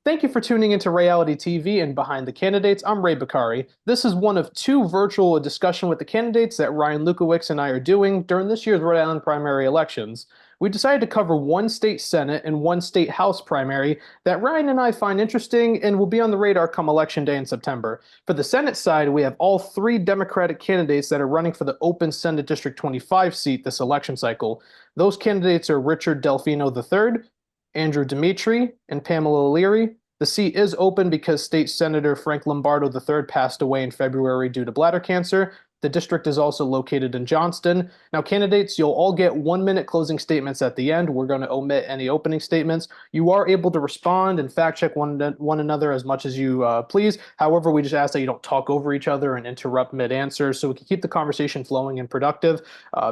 Thank you for tuning into Ray-ality TV and Behind the Candidates. I'm Ray Bakari. This is one of two virtual discussion with the candidates that Ryan Lukowicz and I are doing during this year's Rhode Island primary elections. We decided to cover one state Senate and one state House primary that Ryan and I find interesting and will be on the radar come Election Day in September. For the Senate side, we have all three Democratic candidates that are running for the open Senate District 25 seat this election cycle. Those candidates are Richard DelFino III, Andrew Dimitri, and Pamela Leary. The seat is open because State Senator Frank Lombardo III passed away in February due to bladder cancer. The district is also located in Johnston. Now, candidates, you'll all get 1-minute closing statements at the end. We're going to omit any opening statements. You are able to respond and fact check one another as much as you please. However, we just ask that you don't talk over each other and interrupt mid-answer so we can keep the conversation flowing and productive.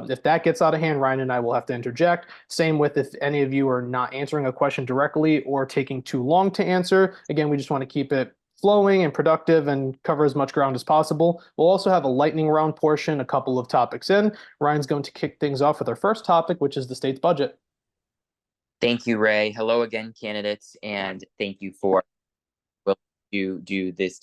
If that gets out of hand, Ryan and I will have to interject. Same with if any of you are not answering a question directly or taking too long to answer. Again, we just want to keep it flowing and productive and cover as much ground as possible. We'll also have a lightning round portion, a couple of topics in. Ryan's going to kick things off with our first topic, which is the state's budget. Thank you, Ray. Hello again, candidates, and thank you for to do this.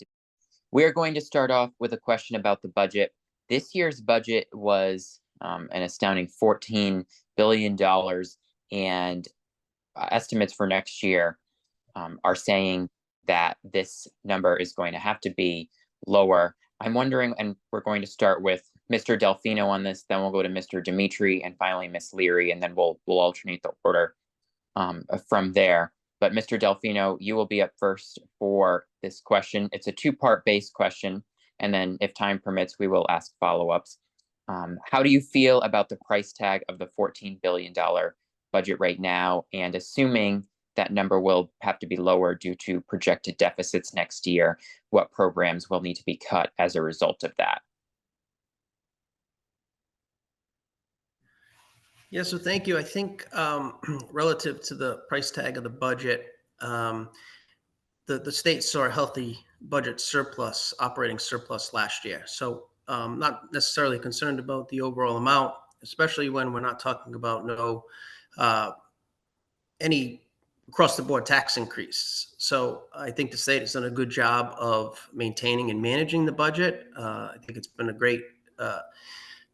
We are going to start off with a question about the budget. This year's budget was an astounding $14 billion, and estimates for next year are saying that this number is going to have to be lower. I'm wondering, and we're going to start with Mr. DelFino on this, then we'll go to Mr. Dimitri, and finally Miss Leary, and then we'll alternate the order from there. But Mr. DelFino, you will be up first for this question. It's a two-part base question, and then if time permits, we will ask follow-ups. How do you feel about the price tag of the $14 billion budget right now, and assuming that number will have to be lower due to projected deficits next year, what programs will need to be cut as a result of that? Yeah, so thank you. I think relative to the price tag of the budget, the state saw a healthy budget surplus, operating surplus last year. So not necessarily concerned about the overall amount, especially when we're not talking about any across the board tax increase. So I think the state has done a good job of maintaining and managing the budget. I think it's been a great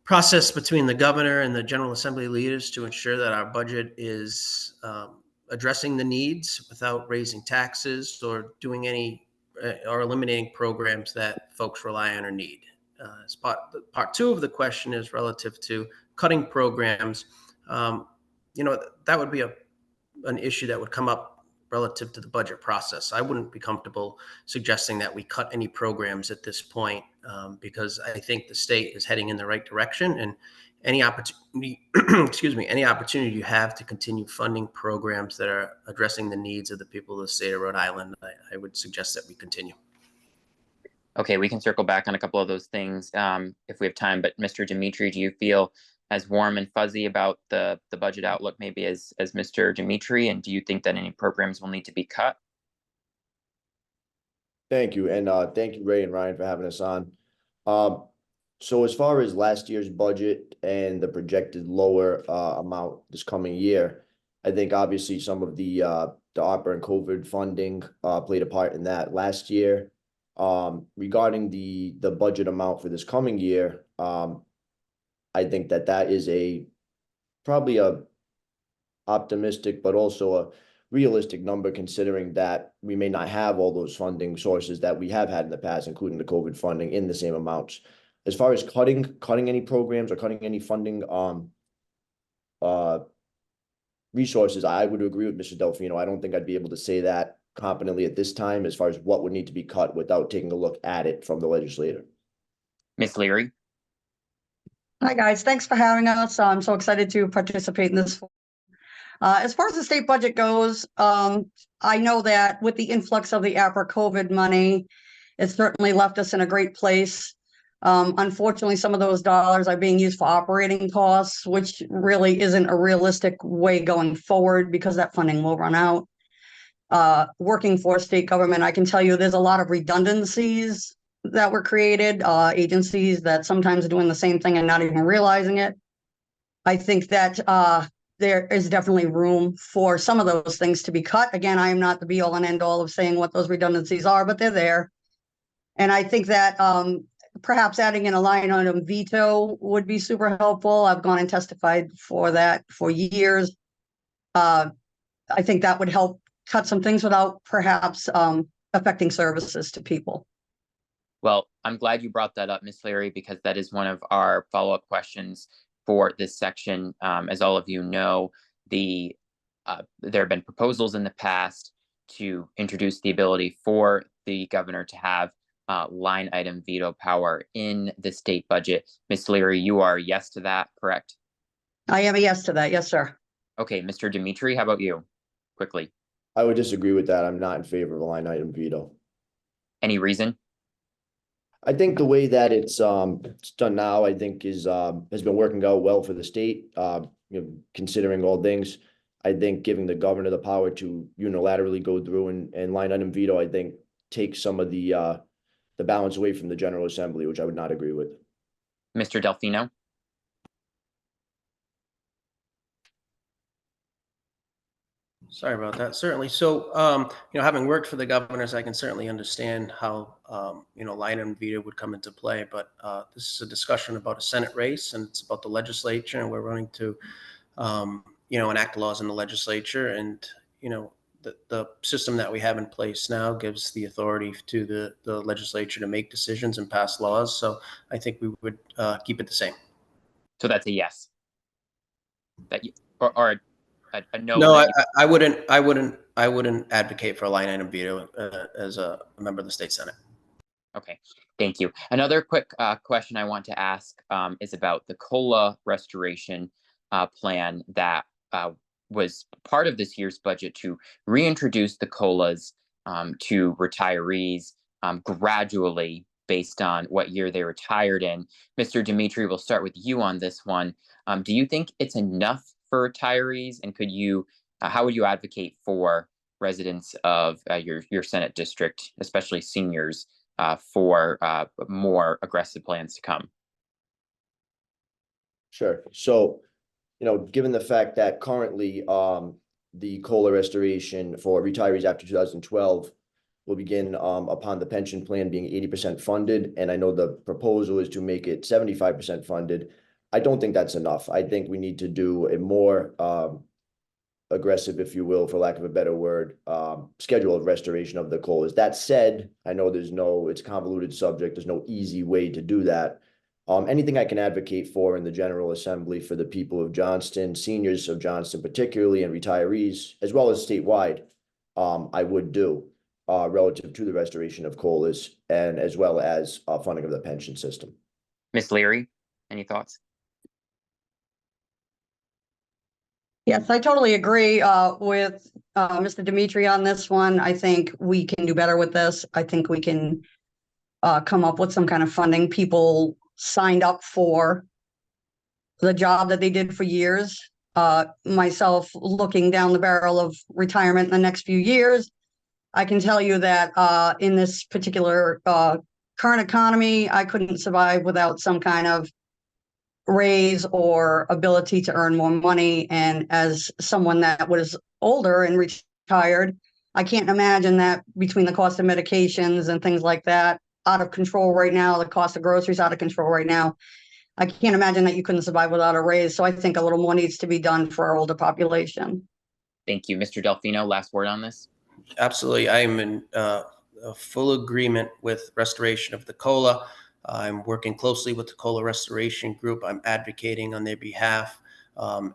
process between the governor and the General Assembly leaders to ensure that our budget is addressing the needs without raising taxes or doing any or eliminating programs that folks rely on or need. As part two of the question is relative to cutting programs. That would be an issue that would come up relative to the budget process. I wouldn't be comfortable suggesting that we cut any programs at this point because I think the state is heading in the right direction, and any opportunity, any opportunity you have to continue funding programs that are addressing the needs of the people of the state of Rhode Island, I would suggest that we continue. Okay, we can circle back on a couple of those things if we have time, but Mr. Dimitri, do you feel as warm and fuzzy about the budget outlook maybe as Mr. Dimitri, and do you think that any programs will need to be cut? Thank you, and thank you, Ray and Ryan, for having us on. So as far as last year's budget and the projected lower amount this coming year, I think obviously some of the ARPA and COVID funding played a part in that last year. Regarding the budget amount for this coming year, I think that is probably a optimistic, but also a realistic number, considering that we may not have all those funding sources that we have had in the past, including the COVID funding, in the same amounts. As far as cutting any programs or cutting any funding resources, I would agree with Mr. DelFino. I don't think I'd be able to say that competently at this time as far as what would need to be cut without taking a look at it from the legislator. Ms. Leary? Hi, guys. Thanks for having us. I'm so excited to participate in this. As far as the state budget goes, I know that with the influx of the ARPA COVID money, it certainly left us in a great place. Unfortunately, some of those dollars are being used for operating costs, which really isn't a realistic way going forward because that funding will run out. Working for state government, I can tell you there's a lot of redundancies that were created, agencies that sometimes are doing the same thing and not even realizing it. I think that there is definitely room for some of those things to be cut. Again, I am not the be all and end all of saying what those redundancies are, but they're there. And I think that perhaps adding in a line item veto would be super helpful. I've gone and testified for that for years. I think that would help cut some things without perhaps affecting services to people. Well, I'm glad you brought that up, Ms. Leary, because that is one of our follow-up questions for this section. As all of you know, there have been proposals in the past to introduce the ability for the governor to have line item veto power in the state budget. Ms. Leary, you are yes to that, correct? I am a yes to that. Yes, sir. Okay, Mr. Dimitri, how about you? Quickly. I would disagree with that. I'm not in favor of a line item veto. Any reason? I think the way that it's done now, I think has been working out well for the state. Considering all things, I think giving the governor the power to unilaterally go through and line item veto, I think takes some of the balance away from the General Assembly, which I would not agree with. Mr. DelFino? Sorry about that. Certainly. So, having worked for the governors, I can certainly understand how, line item veto would come into play. But this is a discussion about a Senate race, and it's about the legislature, and we're running to, enact laws in the legislature. And, the system that we have in place now gives the authority to the legislature to make decisions and pass laws. So I think we would keep it the same. So that's a yes. That you, or a no. No, I wouldn't advocate for a line item veto as a member of the state Senate. Okay, thank you. Another quick question I want to ask is about the COLA restoration plan that was part of this year's budget to reintroduce the COLAs to retirees gradually based on what year they retired in. Mr. Dimitri, we'll start with you on this one. Do you think it's enough for retirees, and could you, how would you advocate for residents of your Senate district, especially seniors, for more aggressive plans to come? Sure. So, given the fact that currently the COLA restoration for retirees after 2012 will begin upon the pension plan being 80% funded, and I know the proposal is to make it 75% funded. I don't think that's enough. I think we need to do a more aggressive, if you will, for lack of a better word, schedule of restoration of the COLAs. That said, I know it's a convoluted subject. There's no easy way to do that. Anything I can advocate for in the General Assembly for the people of Johnston, seniors of Johnston particularly, and retirees, as well as statewide, I would do relative to the restoration of COLAs and as well as funding of the pension system. Ms. Leary, any thoughts? Yes, I totally agree with Mr. Dimitri on this one. I think we can do better with this. I think we can come up with some kind of funding. People signed up for the job that they did for years. Myself, looking down the barrel of retirement in the next few years, I can tell you that in this particular current economy, I couldn't survive without some kind of raise or ability to earn more money. And as someone that was older and retired, I can't imagine that between the cost of medications and things like that out of control right now, the cost of groceries out of control right now, I can't imagine that you couldn't survive without a raise. So I think a little more needs to be done for our older population. Thank you. Mr. DelFino, last word on this? Absolutely. I am in full agreement with restoration of the COLA. I'm working closely with the COLA Restoration Group. I'm advocating on their behalf.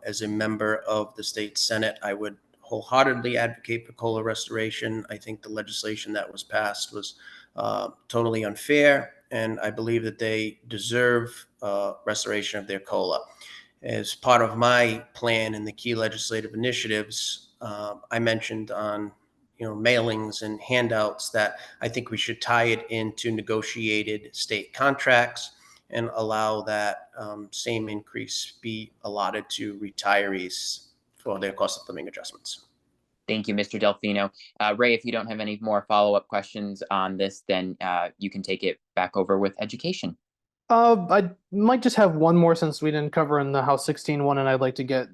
As a member of the state Senate, I would wholeheartedly advocate for COLA restoration. I think the legislation that was passed was totally unfair, and I believe that they deserve restoration of their COLA. As part of my plan and the key legislative initiatives, I mentioned on mailings and handouts that I think we should tie it into negotiated state contracts and allow that same increase be allotted to retirees for their cost of living adjustments. Thank you, Mr. DelFino. Ray, if you don't have any more follow-up questions on this, then you can take it back over with education. I might just have one more since we didn't cover in the House 16 one, and I'd like to get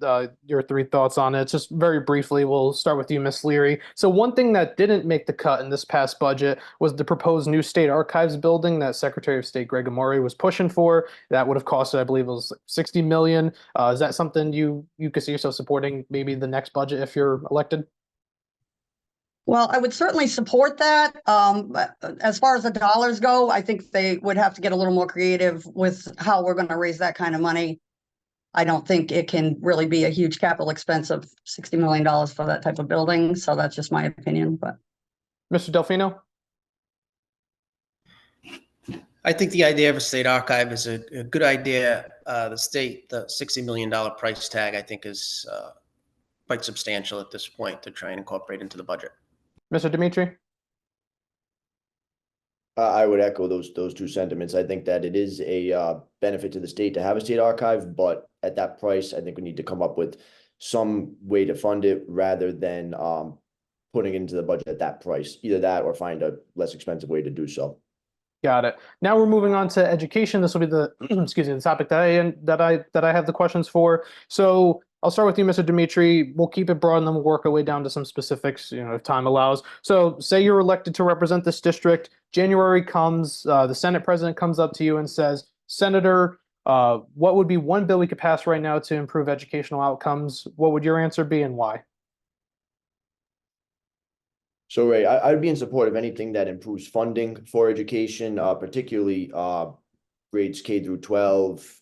your three thoughts on it. Just very briefly, we'll start with you, Miss Leary. So one thing that didn't make the cut in this past budget was the proposed new state archives building that Secretary of State Greg Amore was pushing for. That would have costed, I believe, it was 60 million. Is that something you could see yourself supporting maybe the next budget if you're elected? Well, I would certainly support that. But as far as the dollars go, I think they would have to get a little more creative with how we're going to raise that kind of money. I don't think it can really be a huge capital expense of $60 million for that type of building. So that's just my opinion. But Mr. DelFino? I think the idea of a state archive is a good idea. The $60 million price tag, I think, is quite substantial at this point to try and incorporate into the budget. Mr. Dimitri? I would echo those two sentiments. I think that it is a benefit to the state to have a state archive, but at that price, I think we need to come up with some way to fund it rather than putting it into the budget at that price. Either that or find a less expensive way to do so. Got it. Now we're moving on to education. This will be the excuse me, the topic that I have the questions for. So I'll start with you, Mr. Dimitri. We'll keep it broad and then we'll work our way down to some specifics, if time allows. So say you're elected to represent this district. January comes, the Senate president comes up to you and says, Senator, what would be one bill we could pass right now to improve educational outcomes? What would your answer be and why? So Ray, I'd be in support of anything that improves funding for education, particularly grades K through 12,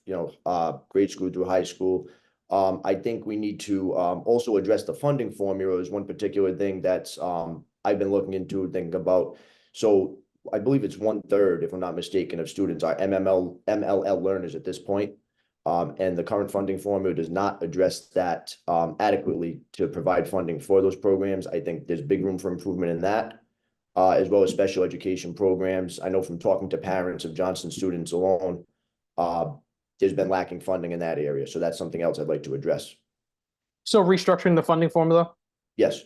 grade school through high school. I think we need to also address the funding formula is one particular thing that's I've been looking into, thinking about. So I believe it's 1/3, if I'm not mistaken, of students are MLL learners at this point. And the current funding formula does not address that adequately to provide funding for those programs. I think there's big room for improvement in that, as well as special education programs. I know from talking to parents of Johnston students alone, there's been lacking funding in that area. So that's something else I'd like to address. So restructuring the funding formula? Yes.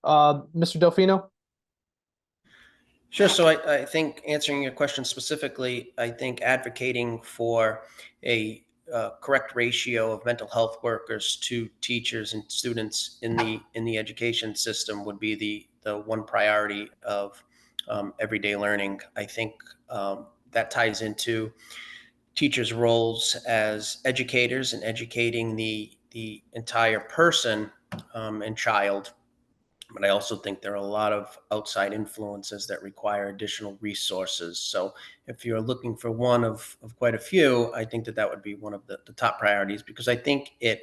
Mr. DelFino? Sure. So I think answering your question specifically, I think advocating for a correct ratio of mental health workers to teachers and students in the education system would be the one priority of everyday learning. I think that ties into teachers' roles as educators and educating the entire person and child. But I also think there are a lot of outside influences that require additional resources. So if you're looking for one of quite a few, I think that would be one of the top priorities, because I think it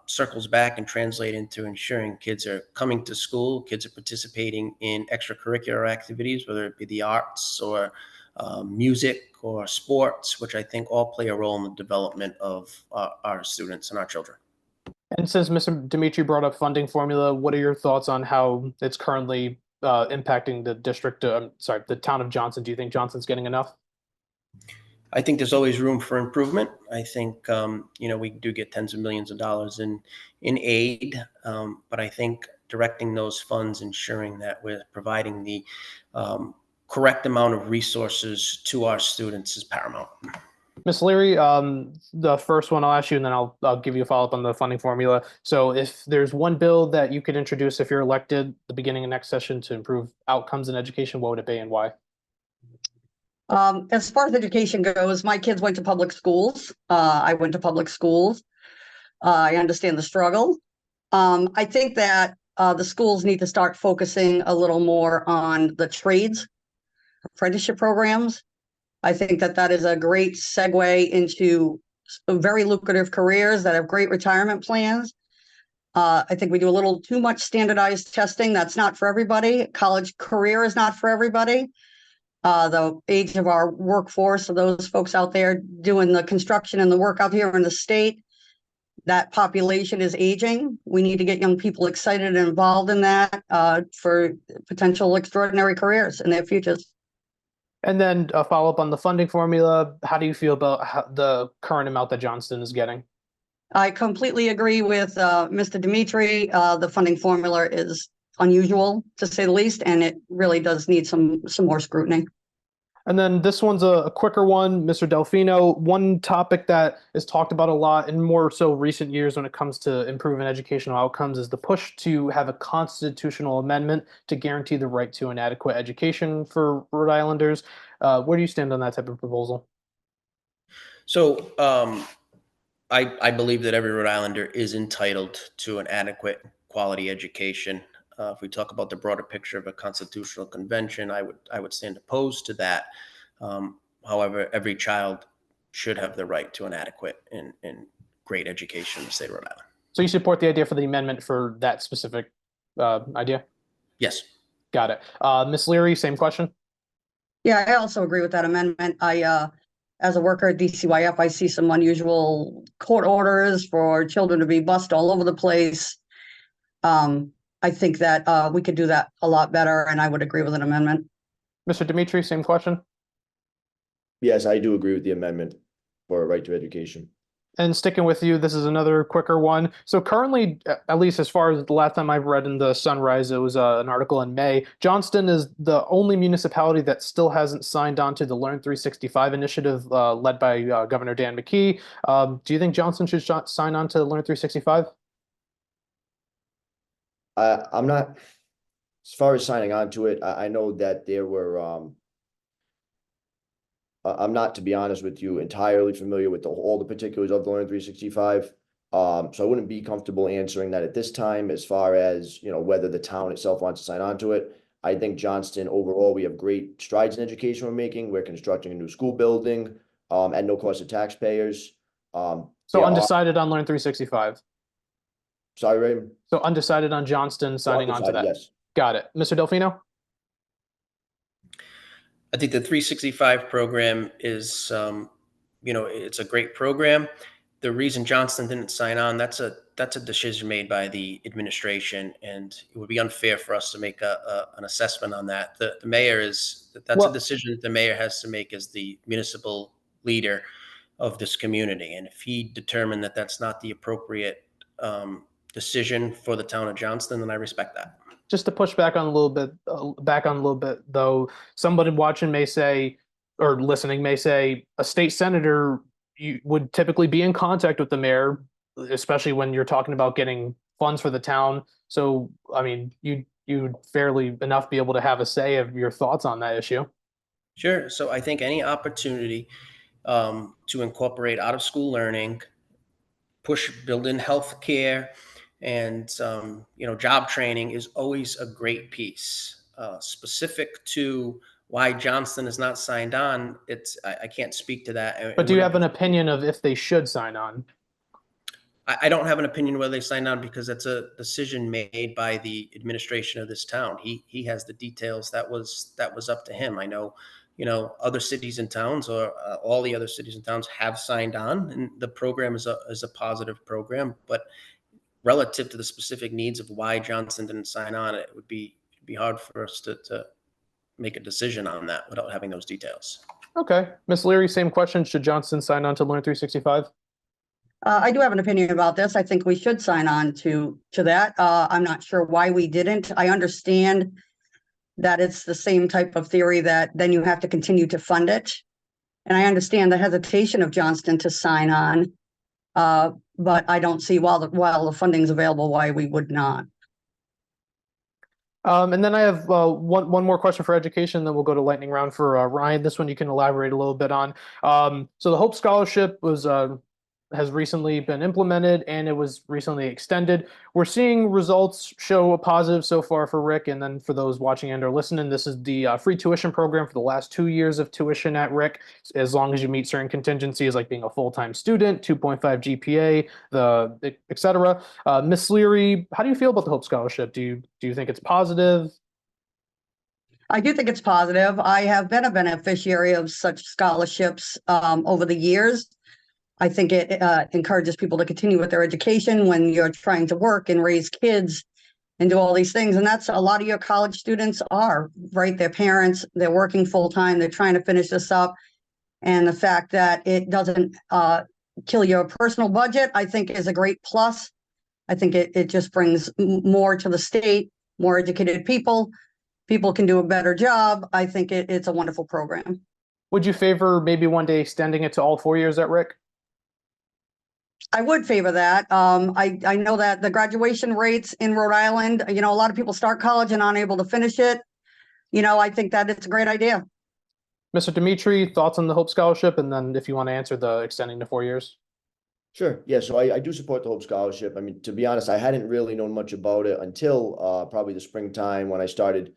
circles back and translates into ensuring kids are coming to school, kids are participating in extracurricular activities, whether it be the arts or music or sports, which I think all play a role in the development of our students and our children. And since Mr. Dimitri brought up funding formula, what are your thoughts on how it's currently impacting the district? The town of Johnston. Do you think Johnston's getting enough? I think there's always room for improvement. I think we do get tens of millions of dollars in aid, but I think directing those funds, ensuring that we're providing the correct amount of resources to our students is paramount. Ms. Leary, the first one I'll ask you, and then I'll give you a follow-up on the funding formula. So if there's one bill that you could introduce if you're elected the beginning of next session to improve outcomes in education, what would it be and why? As far as education goes, my kids went to public schools. I went to public schools. I understand the struggle. I think that the schools need to start focusing a little more on the trades, apprenticeship programs. I think that is a great segue into very lucrative careers that have great retirement plans. I think we do a little too much standardized testing. That's not for everybody. College career is not for everybody. The age of our workforce, of those folks out there doing the construction and the work out here in the state, that population is aging. We need to get young people excited and involved in that for potential extraordinary careers in their futures. And then a follow-up on the funding formula. How do you feel about the current amount that Johnston is getting? I completely agree with Mr. Dimitri. The funding formula is unusual, to say the least, and it really does need some more scrutiny. And then this one's a quicker one, Mr. DelFino. One topic that is talked about a lot and more so recent years when it comes to improving educational outcomes is the push to have a constitutional amendment to guarantee the right to an adequate education for Rhode Islanders. Where do you stand on that type of proposal? So I believe that every Rhode Islander is entitled to an adequate quality education. If we talk about the broader picture of a constitutional convention, I would stand opposed to that. However, every child should have the right to an adequate and great education in the state of Rhode Island. So you support the idea for the amendment for that specific idea? Yes. Got it. Ms. Leary, same question. Yeah, I also agree with that amendment. As a worker at DCYF, I see some unusual court orders for children to be bused all over the place. I think that we could do that a lot better, and I would agree with an amendment. Mr. Dimitri, same question. Yes, I do agree with the amendment for a right to education. And sticking with you, this is another quicker one. So currently, at least as far as the last time I've read in the Sunrise, it was an article in May. Johnston is the only municipality that still hasn't signed on to the Learn 365 initiative led by Governor Dan McKee. Do you think Johnston should sign on to Learn 365? I'm not, as far as signing on to it, I know that there were, I'm not, to be honest with you, entirely familiar with all the particulars of the Learn 365. So I wouldn't be comfortable answering that at this time as far as, whether the town itself wants to sign on to it. I think Johnston, overall, we have great strides in education we're making. We're constructing a new school building at no cost to taxpayers. So undecided on Learn 365. Sorry, Ray? So undecided on Johnston signing on to that. Yes. Got it. Mr. DelFino? I think the 365 program is, it's a great program. The reason Johnston didn't sign on, that's a decision made by the administration, and it would be unfair for us to make an assessment on that. The mayor that's a decision the mayor has to make as the municipal leader of this community. And if he determined that that's not the appropriate decision for the town of Johnston, then I respect that. Just to push back on a little bit, though, somebody watching may say, or listening may say, a state senator would typically be in contact with the mayor, especially when you're talking about getting funds for the town. So, I mean, you'd fairly enough be able to have a say of your thoughts on that issue. Sure. So I think any opportunity to incorporate out-of-school learning, build in healthcare, and job training is always a great piece. Specific to why Johnston is not signed on, I can't speak to that. But do you have an opinion of if they should sign on? I don't have an opinion whether they sign on, because that's a decision made by the administration of this town. He has the details. That was up to him. I know, other cities and towns, or all the other cities and towns, have signed on, and the program is a positive program. But relative to the specific needs of why Johnston didn't sign on, it would be hard for us to make a decision on that without having those details. Okay. Ms. Leary, same question. Should Johnston sign on to Learn 365? I do have an opinion about this. I think we should sign on to that. I'm not sure why we didn't. I understand that it's the same type of theory that then you have to continue to fund it. And I understand the hesitation of Johnston to sign on. But I don't see, while the funding's available, why we would not. And then I have one more question for education, then we'll go to lightning round for Ryan. This one you can elaborate a little bit on. So the Hope Scholarship has recently been implemented, and it was recently extended. We're seeing results show a positive so far for Rick, and then for those watching and or listening, this is the free tuition program for the last 2 years of tuition at Rick, as long as you meet certain contingencies like being a full-time student, 2.5 GPA, et cetera. Ms. Leary, how do you feel about the Hope Scholarship? Do you think it's positive? I do think it's positive. I have been a beneficiary of such scholarships over the years. I think it encourages people to continue with their education when you're trying to work and raise kids and do all these things. And that's a lot of your college students are, right? Their parents, they're working full time. They're trying to finish this up. And the fact that it doesn't kill your personal budget, I think is a great plus. I think it just brings more to the state, more educated people. People can do a better job. I think it's a wonderful program. Would you favor maybe one day extending it to all 4 years at Rick? I would favor that. I know that the graduation rates in Rhode Island, a lot of people start college and aren't able to finish it. I think that it's a great idea. Mr. Dimitri, thoughts on the Hope Scholarship, and then if you want to answer the extending to 4 years. Sure. Yeah, so I do support the Hope Scholarship. I mean, to be honest, I hadn't really known much about it until probably the springtime when I started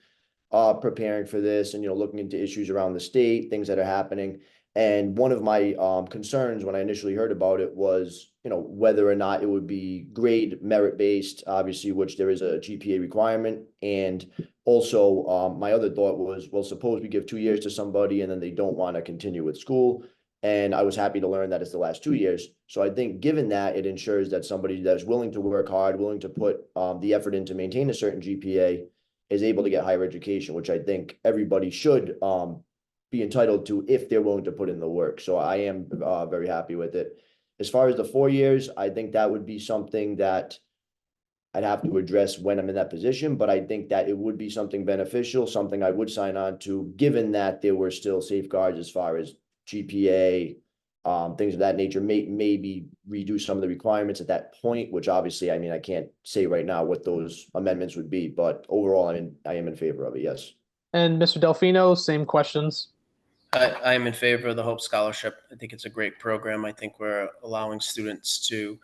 preparing for this and, looking into issues around the state, things that are happening. And one of my concerns when I initially heard about it was, whether or not it would be grade merit-based, obviously, which there is a GPA requirement. And also, my other thought was, well, suppose we give 2 years to somebody and then they don't want to continue with school. And I was happy to learn that it's the last 2 years. So I think given that, it ensures that somebody that's willing to work hard, willing to put the effort in to maintain a certain GPA is able to get higher education, which I think everybody should be entitled to if they're willing to put in the work. So I am very happy with it. As far as the 4 years, I think that would be something that I'd have to address when I'm in that position, but I think that it would be something beneficial, something I would sign on to, given that there were still safeguards as far as GPA, things of that nature, maybe redo some of the requirements at that point, which obviously, I mean, I can't say right now what those amendments would be, but overall, I am in favor of it, yes. And Mr. DelFino, same questions. I am in favor of the Hope Scholarship. I think it's a great program. I think we're allowing students to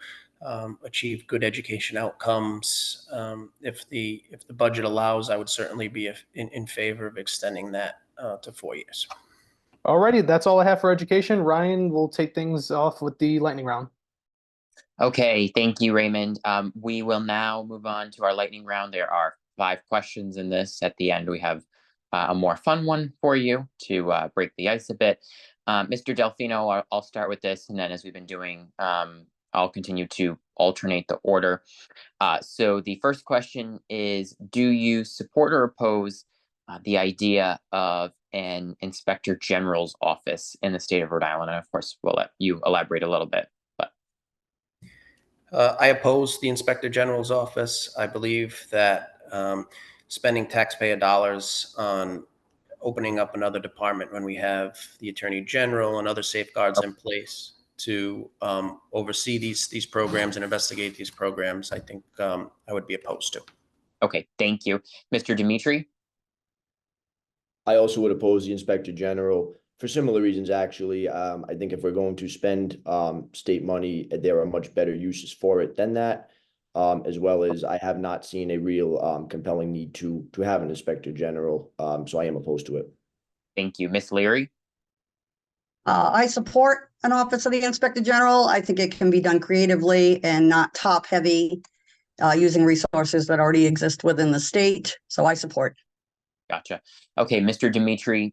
achieve good education outcomes. If the budget allows, I would certainly be in favor of extending that to 4 years. Alrighty, that's all I have for education. Ryan will take things off with the lightning round. Okay, thank you, Raymond. We will now move on to our lightning round. There are 5 questions in this. At the end, we have a more fun one for you to break the ice a bit. Mr. DelFino, I'll start with this, and then as we've been doing, I'll continue to alternate the order. So the first question is, do you support or oppose the idea of an inspector general's office in the state of Rhode Island? And of course, we'll let you elaborate a little bit. But I oppose the inspector general's office. I believe that spending taxpayer dollars on opening up another department when we have the attorney general and other safeguards in place to oversee these programs and investigate these programs, I think I would be opposed to. Okay, thank you. Mr. Dimitri? I also would oppose the inspector general for similar reasons, actually. I think if we're going to spend state money, there are much better uses for it than that, as well as I have not seen a real compelling need to have an inspector general, so I am opposed to it. Thank you. Ms. Leary? I support an office of the inspector general. I think it can be done creatively and not top heavy, using resources that already exist within the state. So I support. Gotcha. Okay, Mr. Dimitri,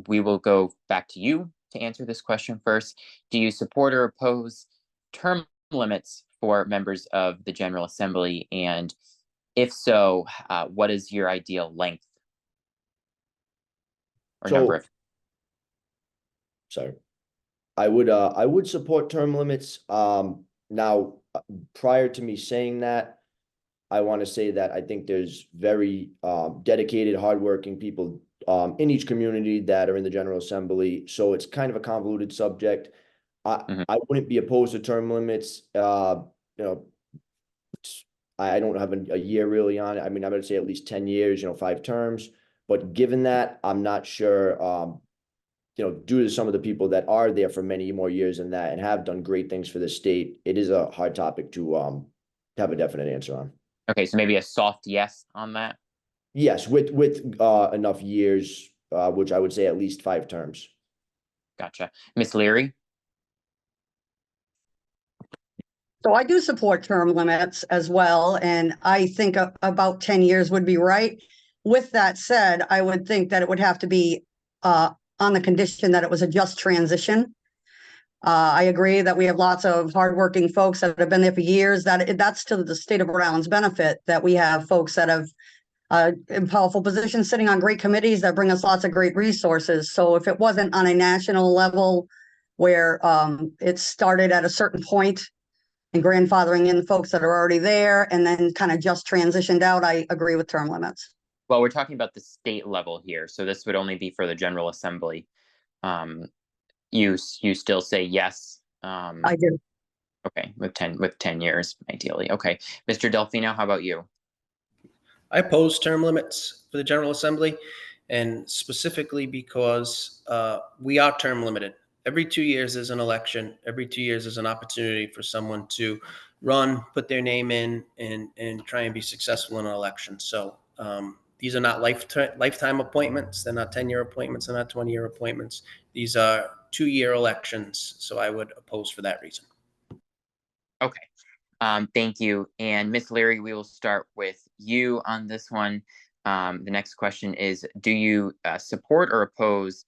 we will go back to you to answer this question first. Do you support or oppose term limits for members of the General Assembly? And if so, what is your ideal length or number of? Sorry. I would support term limits. Now, prior to me saying that, I want to say that I think there's very dedicated, hardworking people in each community that are in the General Assembly. So it's kind of a convoluted subject. I wouldn't be opposed to term limits. I don't have a year really on it. I mean, I'm going to say at least 10 years, 5 terms. But given that, I'm not sure, due to some of the people that are there for many more years than that and have done great things for the state, it is a hard topic to have a definite answer on. Okay, so maybe a soft yes on that? Yes, with enough years, which I would say at least 5 terms. Gotcha. Ms. Leary? So I do support term limits as well, and I think about 10 years would be right. With that said, I would think that it would have to be on the condition that it was a just transition. I agree that we have lots of hardworking folks that have been there for years. That's to the state of Rhode Island's benefit that we have folks that have in powerful positions sitting on great committees that bring us lots of great resources. So if it wasn't on a national level where it started at a certain point and grandfathering in the folks that are already there and then kind of just transitioned out, I agree with term limits. Well, we're talking about the state level here, so this would only be for the General Assembly. you still say yes? I do. Okay, with 10 years, ideally. Okay, Mr. DelFino, how about you? I oppose term limits for the General Assembly, and specifically because we are term limited. Every 2 years is an election. Every 2 years is an opportunity for someone to run, put their name in, and try and be successful in an election. So these are not lifetime appointments. They're not 10-year appointments. They're not 20-year appointments. These are 2-year elections. So I would oppose for that reason. Okay. Thank you. And Ms. Leary, we will start with you on this one. The next question is, do you support or oppose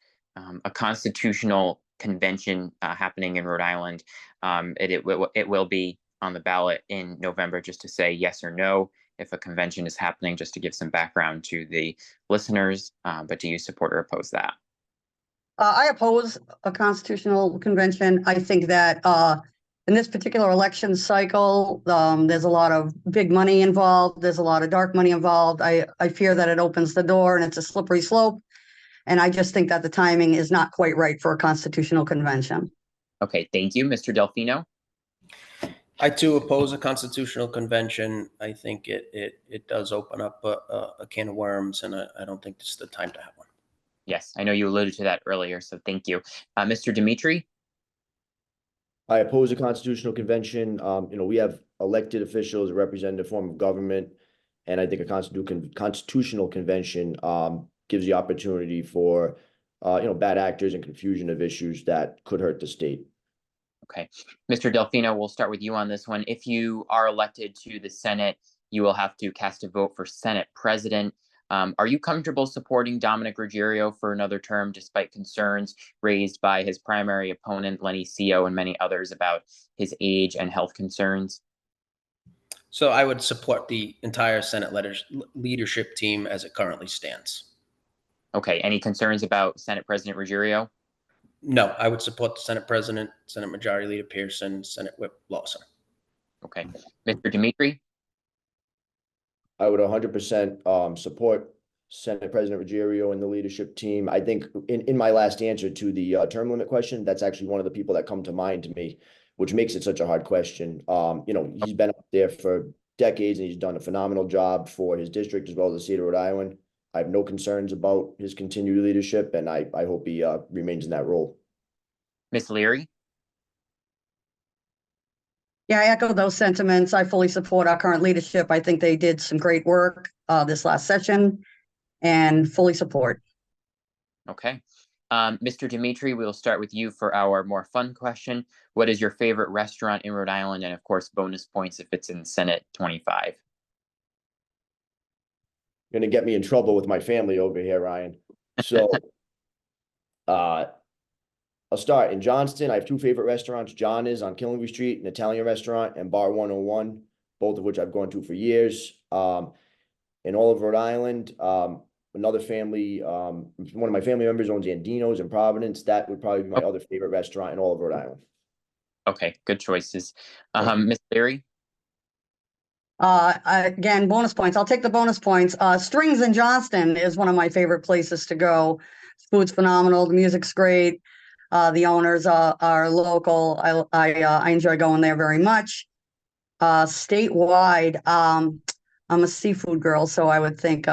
a constitutional convention happening in Rhode Island? It will be on the ballot in November, just to say yes or no if a convention is happening, just to give some background to the listeners. But do you support or oppose that? I oppose a constitutional convention. I think that in this particular election cycle, there's a lot of big money involved. There's a lot of dark money involved. I fear that it opens the door and it's a slippery slope. And I just think that the timing is not quite right for a constitutional convention. Okay, thank you. Mr. DelFino? I too oppose a constitutional convention. I think it does open up a can of worms, and I don't think this is the time to have one. Yes, I know you alluded to that earlier, so thank you. Mr. Dimitri? I oppose a constitutional convention. We have elected officials, a representative form of government, and I think a constitutional convention gives the opportunity for bad actors and confusion of issues that could hurt the state. Okay, Mr. DelFino, we'll start with you on this one. If you are elected to the Senate, you will have to cast a vote for Senate President. Are you comfortable supporting Dominic Ruggiero for another term, despite concerns raised by his primary opponent, Lenny Seo, and many others about his age and health concerns? So I would support the entire Senate leadership team as it currently stands. Okay, any concerns about Senate President Ruggiero? No, I would support the Senate President, Senate Majority Leader Pearson, Senate Whip Lawson. Okay, Mr. Dimitri? I would 100% support Senate President Ruggiero and the leadership team. I think in my last answer to the term limit question, that's actually one of the people that come to mind to me, which makes it such a hard question. He's been up there for decades and he's done a phenomenal job for his district as well as the state of Rhode Island. I have no concerns about his continued leadership, and I hope he remains in that role. Ms. Leary? Yeah, I echo those sentiments. I fully support our current leadership. I think they did some great work this last session, and fully support. Okay. Mr. Dimitri, we'll start with you for our more fun question. What is your favorite restaurant in Rhode Island? And of course, bonus points if it's in Senate 25. Going to get me in trouble with my family over here, Ryan. So I'll start in Johnston. I have two favorite restaurants. John is on Killingby Street, an Italian restaurant, and Bar 101, both of which I've gone to for years. In all of Rhode Island, another family, one of my family members owns Andino's in Providence. That would probably be my other favorite restaurant in all of Rhode Island. Okay, good choices. Ms. Leary? Again, bonus points. I'll take the bonus points. Strings in Johnston is one of my favorite places to go. Food's phenomenal. The music's great. The owners are local. I enjoy going there very much. Statewide, I'm a seafood girl, so I would think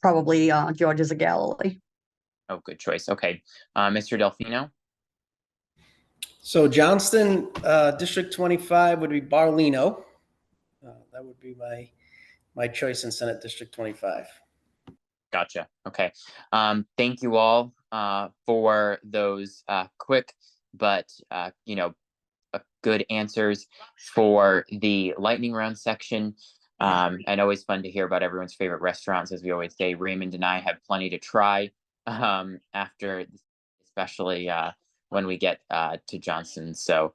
probably George's of Galilee. Oh, good choice. Okay. Mr. DelFino? So Johnston, District 25 would be Barlino. That would be my choice in Senate District 25. Gotcha. Okay. Thank you all for those quick but good answers for the lightning round section. And always fun to hear about everyone's favorite restaurants. As we always say, Raymond and I have plenty to try after, especially when we get to Johnston. So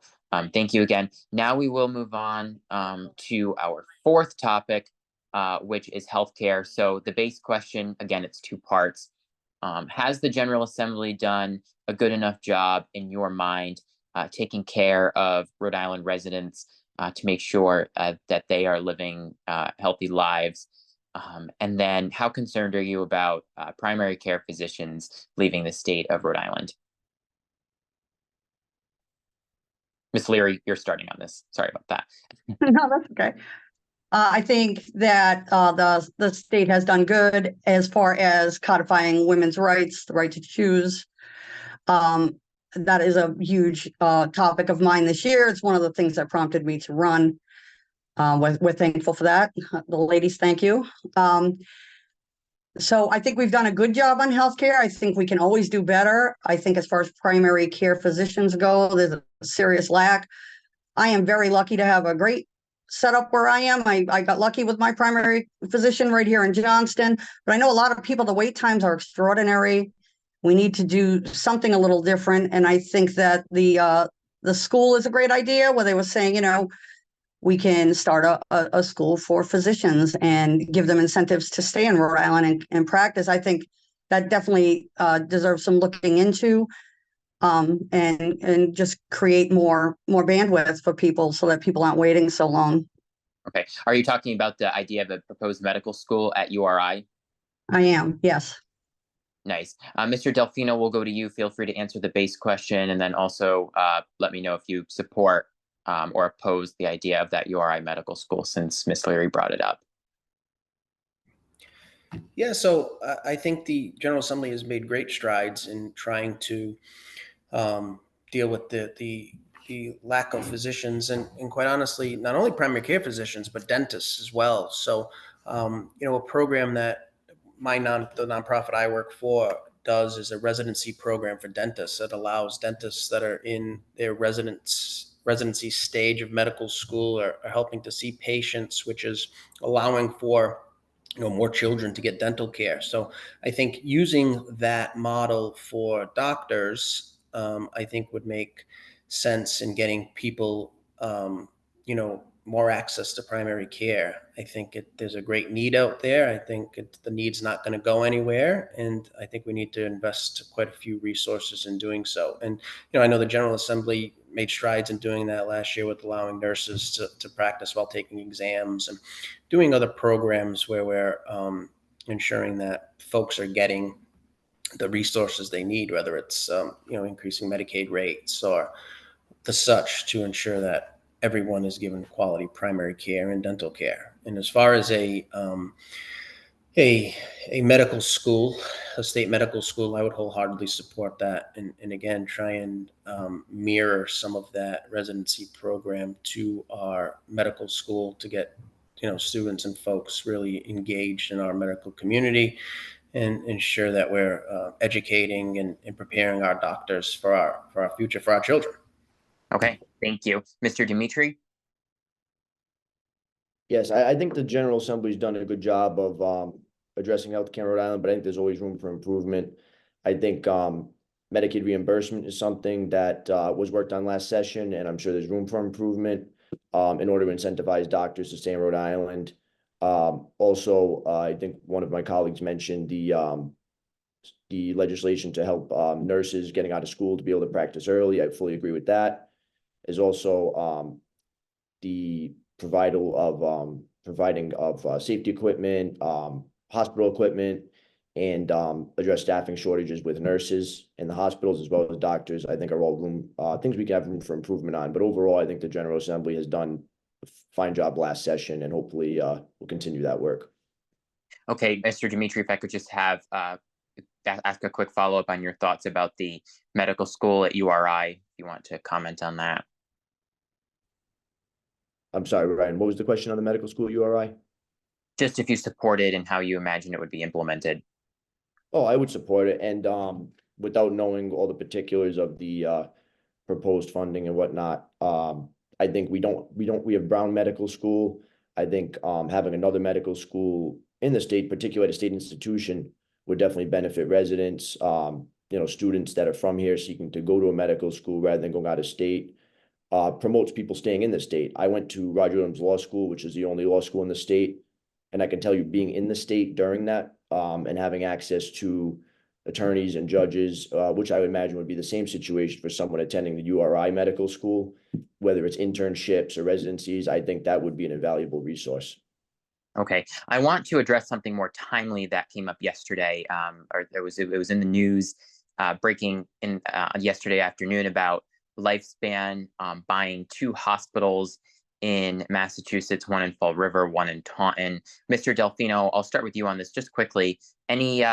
thank you again. Now we will move on to our fourth topic, which is healthcare. So the base question, again, it's two parts. Has the General Assembly done a good enough job in your mind taking care of Rhode Island residents to make sure that they are living healthy lives? And then how concerned are you about primary care physicians leaving the state of Rhode Island? Ms. Leary, you're starting on this. Sorry about that. No, that's okay. I think that the state has done good as far as codifying women's rights, the right to choose. That is a huge topic of mine this year. It's one of the things that prompted me to run. We're thankful for that. The ladies, thank you. So I think we've done a good job on healthcare. I think we can always do better. I think as far as primary care physicians go, there's a serious lack. I am very lucky to have a great setup where I am. I got lucky with my primary physician right here in Johnston, but I know a lot of people, the wait times are extraordinary. We need to do something a little different. And I think that the school is a great idea where they were saying, we can start a school for physicians and give them incentives to stay in Rhode Island and practice. I think that definitely deserves some looking into. And just create more bandwidth for people so that people aren't waiting so long. Okay. Are you talking about the idea of a proposed medical school at URI? I am, yes. Nice. Mr. DelFino, we'll go to you. Feel free to answer the base question, and then also let me know if you support or oppose the idea of that URI medical school, since Ms. Leary brought it up. Yeah, so I think the General Assembly has made great strides in trying to deal with the lack of physicians and quite honestly, not only primary care physicians, but dentists as well. So, a program that the nonprofit I work for does is a residency program for dentists that allows dentists that are in their residency stage of medical school are helping to see patients, which is allowing for more children to get dental care. So I think using that model for doctors, I think would make sense in getting people, more access to primary care. I think there's a great need out there. I think the need's not going to go anywhere. And I think we need to invest quite a few resources in doing so. And, I know the General Assembly made strides in doing that last year with allowing nurses to practice while taking exams and doing other programs where we're ensuring that folks are getting the resources they need, whether it's, increasing Medicaid rates or the such, to ensure that everyone is given quality primary care and dental care. And as far as a medical school, a state medical school, I would wholeheartedly support that. And again, try and mirror some of that residency program to our medical school to get, students and folks really engaged in our medical community and ensure that we're educating and preparing our doctors for our future, for our children. Okay, thank you. Mr. Dimitri? Yes, I think the General Assembly's done a good job of addressing healthcare in Rhode Island, but I think there's always room for improvement. I think Medicaid reimbursement is something that was worked on last session, and I'm sure there's room for improvement in order to incentivize doctors to stay in Rhode Island. Also, I think one of my colleagues mentioned the legislation to help nurses getting out of school to be able to practice early. I fully agree with that. Is also the providing of safety equipment, hospital equipment, and address staffing shortages with nurses in the hospitals as well as doctors. I think are all things we can have room for improvement on. But overall, I think the General Assembly has done a fine job last session, and hopefully we'll continue that work. Okay, Mr. Dimitri, if I could just have ask a quick follow-up on your thoughts about the medical school at URI, if you want to comment on that. I'm sorry, Ryan, what was the question on the medical school at URI? Just if you support it and how you imagine it would be implemented. Oh, I would support it. And without knowing all the particulars of the proposed funding and whatnot, I think we have Brown Medical School. I think having another medical school in the state, particularly at a state institution, would definitely benefit residents, students that are from here seeking to go to a medical school rather than going out of state. Promotes people staying in the state. I went to Roger Williams Law School, which is the only law school in the state. And I can tell you, being in the state during that and having access to attorneys and judges, which I would imagine would be the same situation for someone attending the URI medical school, whether it's internships or residencies, I think that would be an invaluable resource. Okay, I want to address something more timely that came up yesterday, or it was in the news, breaking in yesterday afternoon about lifespan, buying 2 hospitals in Massachusetts, one in Fall River, one in Taunton. Mr. DelFino, I'll start with you on this just quickly. Any,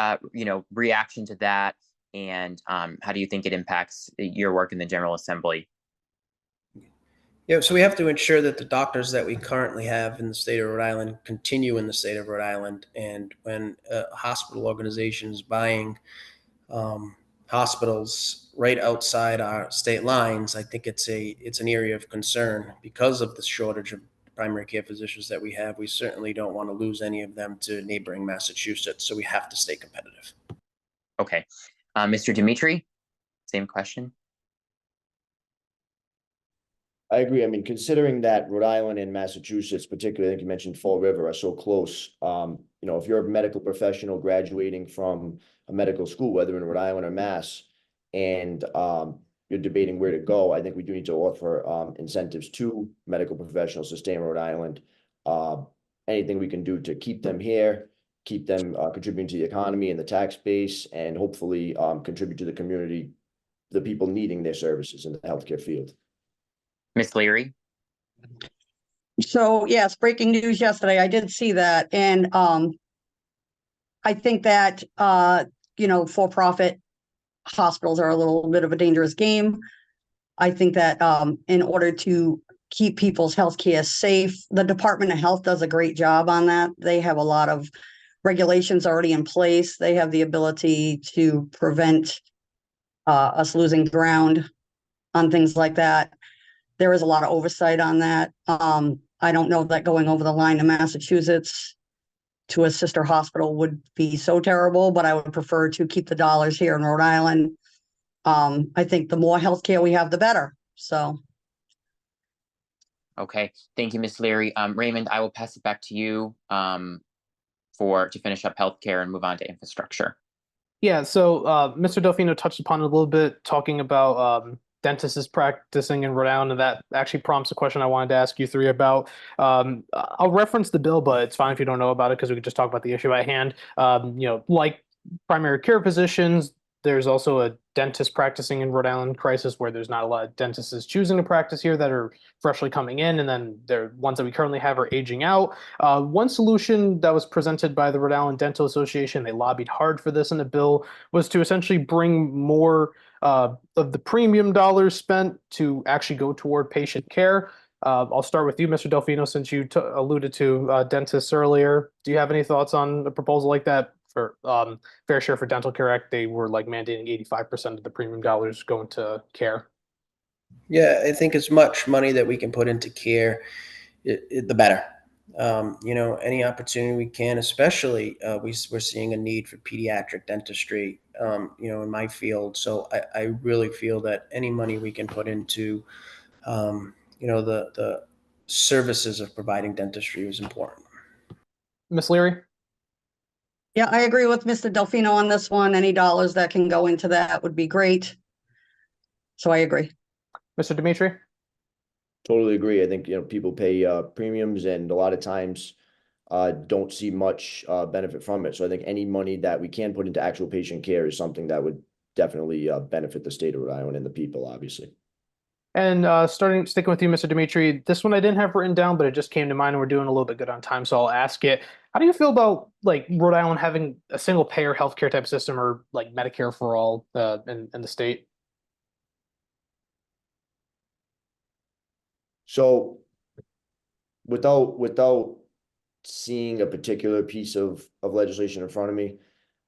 reaction to that? And how do you think it impacts your work in the General Assembly? Yeah, so we have to ensure that the doctors that we currently have in the state of Rhode Island continue in the state of Rhode Island. And when a hospital organization is buying hospitals right outside our state lines, I think it's an area of concern because of the shortage of primary care physicians that we have. We certainly don't want to lose any of them to neighboring Massachusetts, so we have to stay competitive. Okay. Mr. Dimitri, same question. I agree. I mean, considering that Rhode Island and Massachusetts, particularly, I think you mentioned Fall River, are so close. If you're a medical professional graduating from a medical school, whether in Rhode Island or Mass, and you're debating where to go, I think we do need to offer incentives to medical professionals to stay in Rhode Island. Anything we can do to keep them here, keep them contributing to the economy and the tax base, and hopefully contribute to the community, the people needing their services in the healthcare field. Ms. Leary? So yes, breaking news yesterday. I did see that. And I think that, for-profit hospitals are a little bit of a dangerous game. I think that in order to keep people's health care safe, the Department of Health does a great job on that. They have a lot of regulations already in place. They have the ability to prevent us losing ground on things like that. There is a lot of oversight on that. I don't know that going over the line to Massachusetts to a sister hospital would be so terrible, but I would prefer to keep the dollars here in Rhode Island. I think the more healthcare we have, the better. So. Okay, thank you, Ms. Leary. Raymond, I will pass it back to you to finish up healthcare and move on to infrastructure. Yeah, so Mr. DelFino touched upon it a little bit, talking about dentists practicing in Rhode Island, and that actually prompts a question I wanted to ask you three about. I'll reference the bill, but it's fine if you don't know about it because we could just talk about the issue at hand. Like primary care physicians, there's also a dentist practicing in Rhode Island crisis where there's not a lot of dentists choosing to practice here that are freshly coming in, and then the ones that we currently have are aging out. One solution that was presented by the Rhode Island Dental Association, they lobbied hard for this in the bill, was to essentially bring more of the premium dollars spent to actually go toward patient care. I'll start with you, Mr. DelFino, since you alluded to dentists earlier. Do you have any thoughts on a proposal like that? For Fair Share for Dental Care Act, they were like mandating 85% of the premium dollars going to care. Yeah, I think as much money that we can put into care, the better. Any opportunity we can, especially we're seeing a need for pediatric dentistry, in my field. So I really feel that any money we can put into, the services of providing dentistry is important. Ms. Leary? Yeah, I agree with Mr. DelFino on this one. Any dollars that can go into that would be great. So I agree. Mr. Dimitri? Totally agree. I think, people pay premiums and a lot of times don't see much benefit from it. So I think any money that we can put into actual patient care is something that would definitely benefit the state of Rhode Island and the people, obviously. And sticking with you, Mr. Dimitri, this one I didn't have written down, but it just came to mind and we're doing a little bit good on time, so I'll ask it. How do you feel about like Rhode Island having a single payer healthcare type system or like Medicare for all in the state? So without seeing a particular piece of legislation in front of me,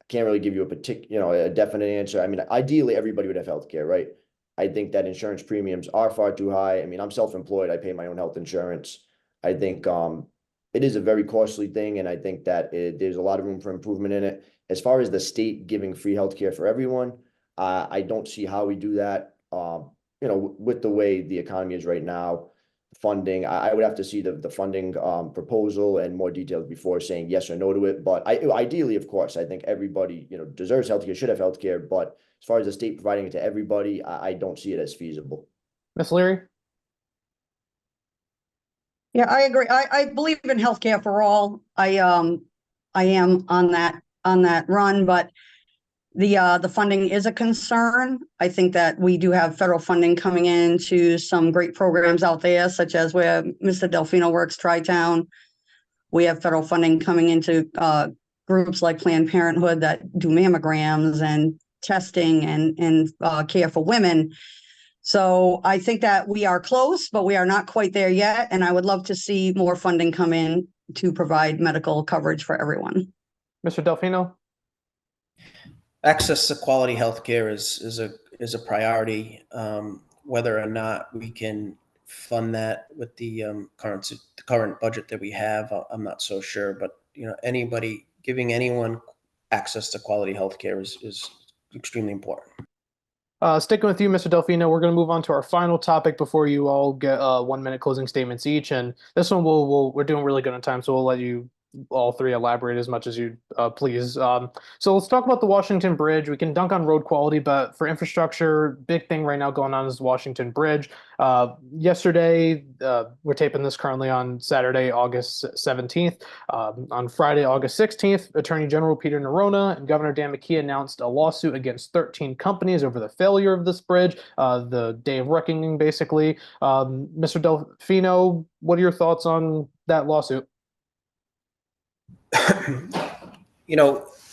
I can't really give you a definite answer. I mean, ideally everybody would have healthcare, right? I think that insurance premiums are far too high. I mean, I'm self-employed. I pay my own health insurance. I think it is a very costly thing, and I think that there's a lot of room for improvement in it. As far as the state giving free healthcare for everyone, I don't see how we do that. With the way the economy is right now, funding, I would have to see the funding proposal and more details before saying yes or no to it. But ideally, of course, I think everybody deserves healthcare, should have healthcare. But as far as the state providing it to everybody, I don't see it as feasible. Ms. Leary? Yeah, I agree. I believe in healthcare for all. I am on that run, but The funding is a concern. I think that we do have federal funding coming in to some great programs out there, such as where Mr. DelFino works, Tri-Town. We have federal funding coming into groups like Planned Parenthood that do mammograms and testing and care for women. So I think that we are close, but we are not quite there yet. And I would love to see more funding come in to provide medical coverage for everyone. Mr. DelFino? Access to quality healthcare is a priority. Whether or not we can fund that with the current budget that we have, I'm not so sure. But giving anyone access to quality healthcare is extremely important. Sticking with you, Mr. DelFino, we're going to move on to our final topic before you all get 1 minute closing statements each. And this one we're doing really good on time, so we'll let you all three elaborate as much as you please. So let's talk about the Washington Bridge. We can dunk on road quality, but for infrastructure, big thing right now going on is the Washington Bridge. Yesterday, we're taping this currently on Saturday, August 17th. On Friday, August 16th, Attorney General Peter Nerona and Governor Dan McKee announced a lawsuit against 13 companies over the failure of this bridge, the day of reckoning, basically. Mr. DelFino, what are your thoughts on that lawsuit?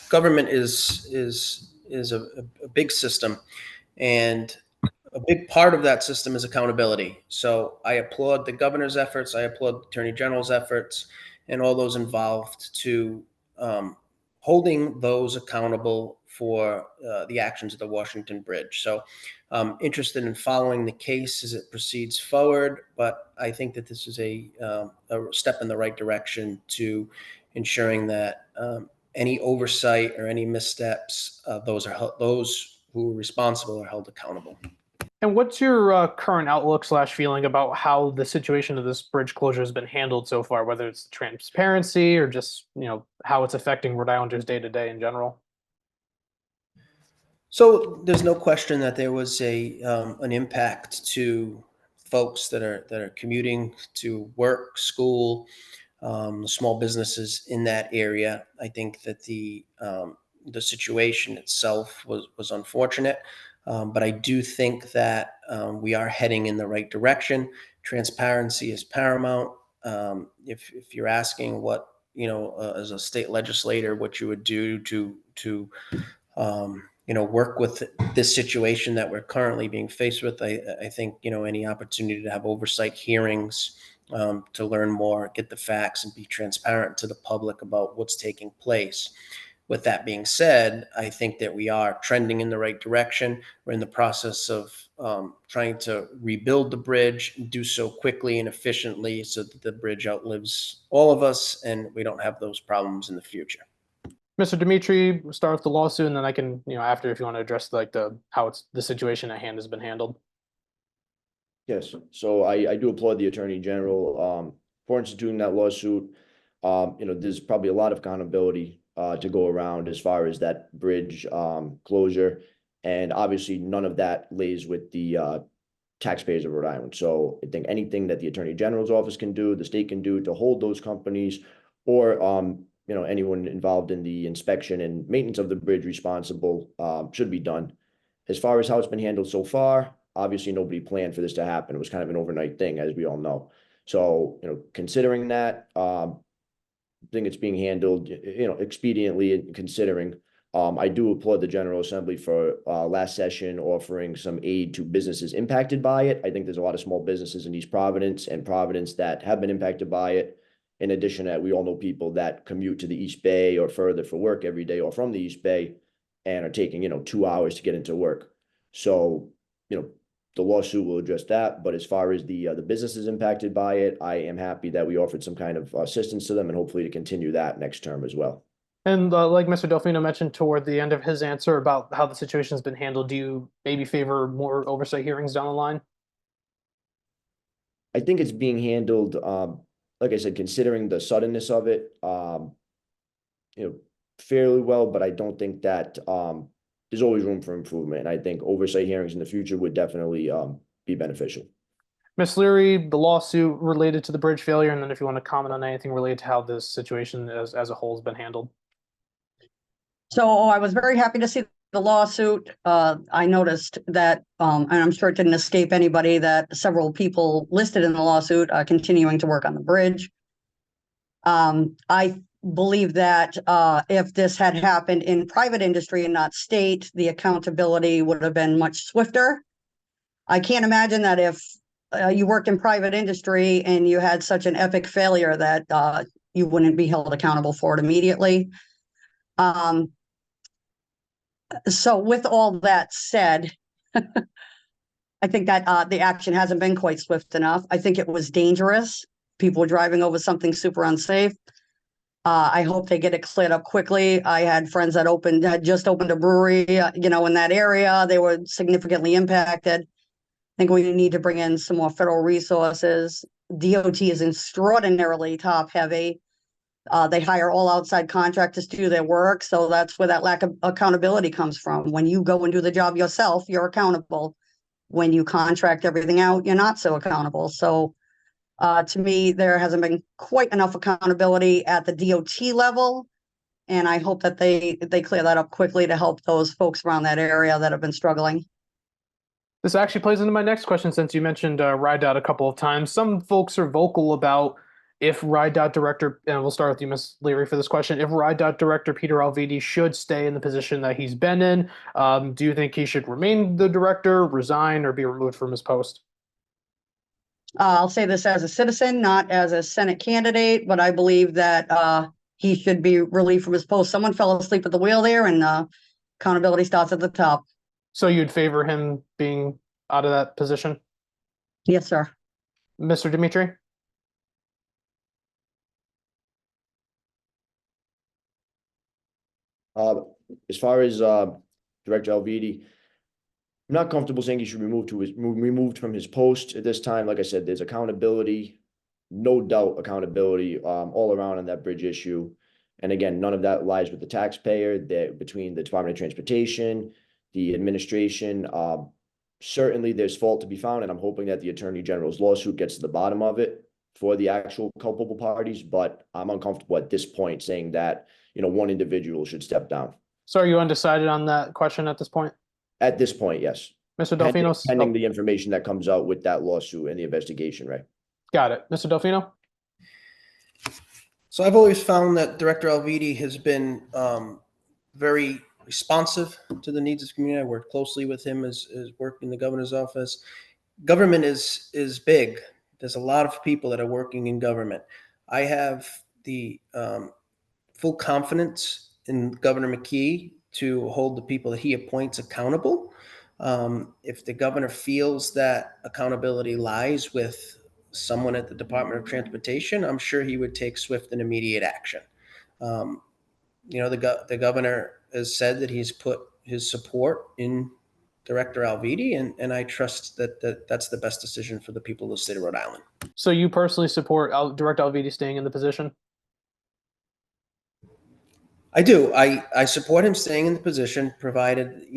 Government is a big system, and a big part of that system is accountability. So I applaud the governor's efforts. I applaud the Attorney General's efforts and all those involved to holding those accountable for the actions of the Washington Bridge. So I'm interested in following the case as it proceeds forward, but I think that this is a step in the right direction to ensuring that any oversight or any missteps, those who are responsible are held accountable. And what's your current outlook / feeling about how the situation of this bridge closure has been handled so far, whether it's transparency or just, how it's affecting Rhode Islanders day to day in general? So there's no question that there was an impact to folks that are commuting to work, school, small businesses in that area. I think that the situation itself was unfortunate, but I do think that we are heading in the right direction. Transparency is paramount. If you're asking what as a state legislator, what you would do to work with this situation that we're currently being faced with, I think any opportunity to have oversight hearings, to learn more, get the facts, and be transparent to the public about what's taking place. With that being said, I think that we are trending in the right direction. We're in the process of trying to rebuild the bridge, do so quickly and efficiently so that the bridge outlives all of us and we don't have those problems in the future. Mr. Dimitri, we'll start with the lawsuit, and then I can, after, if you want to address how the situation at hand has been handled. Yes, so I do applaud the Attorney General for instituting that lawsuit. There's probably a lot of accountability to go around as far as that bridge closure, and obviously none of that lays with the taxpayers of Rhode Island. So I think anything that the Attorney General's office can do, the state can do to hold those companies, or anyone involved in the inspection and maintenance of the bridge responsible should be done. As far as how it's been handled so far, obviously nobody planned for this to happen. It was kind of an overnight thing, as we all know. So, considering that, I think it's being handled, expediently, and considering. I do applaud the General Assembly for last session offering some aid to businesses impacted by it. I think there's a lot of small businesses in East Providence and Providence that have been impacted by it. In addition to that, we all know people that commute to the East Bay or further for work every day, or from the East Bay, and are taking 2 hours to get into work. So, the lawsuit will address that. But as far as the businesses impacted by it, I am happy that we offered some kind of assistance to them, and hopefully to continue that next term as well. And like Mr. DelFino mentioned toward the end of his answer about how the situation has been handled, do you maybe favor more oversight hearings down the line? I think it's being handled, like I said, considering the suddenness of it, fairly well, but I don't think that there's always room for improvement. And I think oversight hearings in the future would definitely be beneficial. Ms. Leary, the lawsuit related to the bridge failure, and then if you want to comment on anything related to how this situation as a whole has been handled. So I was very happy to see the lawsuit, I noticed that, and I'm sure it didn't escape anybody, that several people listed in the lawsuit are continuing to work on the bridge. I believe that if this had happened in private industry and not state, the accountability would have been much swifter. I can't imagine that if you worked in private industry and you had such an epic failure that you wouldn't be held accountable for it immediately. So with all that said, I think that the action hasn't been quite swift enough. I think it was dangerous. People were driving over something super unsafe. I hope they get it cleared up quickly. I had friends that had just opened a brewery, in that area. They were significantly impacted. I think we need to bring in some more federal resources. DOT is extraordinarily top heavy. They hire all outside contractors to do their work. So that's where that lack of accountability comes from. When you go and do the job yourself, you're accountable. When you contract everything out, you're not so accountable. So to me, there hasn't been quite enough accountability at the DOT level. And I hope that they clear that up quickly to help those folks around that area that have been struggling. This actually plays into my next question since you mentioned RIDOT a couple of times. Some folks are vocal about if RIDOT director, and we'll start with you, Ms. Leary, for this question, if RIDOT director Peter Alviti should stay in the position that he's been in, do you think he should remain the director, resign, or be removed from his post? I'll say this as a citizen, not as a Senate candidate, but I believe that he should be relieved from his post. Someone fell asleep at the wheel there, and accountability starts at the top. So you'd favor him being out of that position? Yes, sir. Mr. Dimitri? As far as Director Alviti, I'm not comfortable saying he should be removed from his post at this time. Like I said, there's accountability, no doubt accountability all around on that bridge issue. And again, none of that lies with the taxpayer. That between the Department of Transportation, the administration, certainly there's fault to be found, and I'm hoping that the Attorney General's lawsuit gets to the bottom of it for the actual culpable parties. But I'm uncomfortable at this point saying that one individual should step down. So are you undecided on that question at this point? At this point, yes. Mr. DelFino? Pending the information that comes out with that lawsuit and the investigation, right? Got it. Mr. DelFino? So I've always found that Director Alviti has been very responsive to the needs of the community. I worked closely with him as worked in the governor's office. Government is big. There's a lot of people that are working in government. I have the full confidence in Governor McKee to hold the people that he appoints accountable. If the governor feels that accountability lies with someone at the Department of Transportation, I'm sure he would take swift and immediate action. The governor has said that he's put his support in Director Alviti, and I trust that that's the best decision for the people of the state of Rhode Island. So you personally support Director Alviti staying in the position? I do. I support him staying in the position, provided,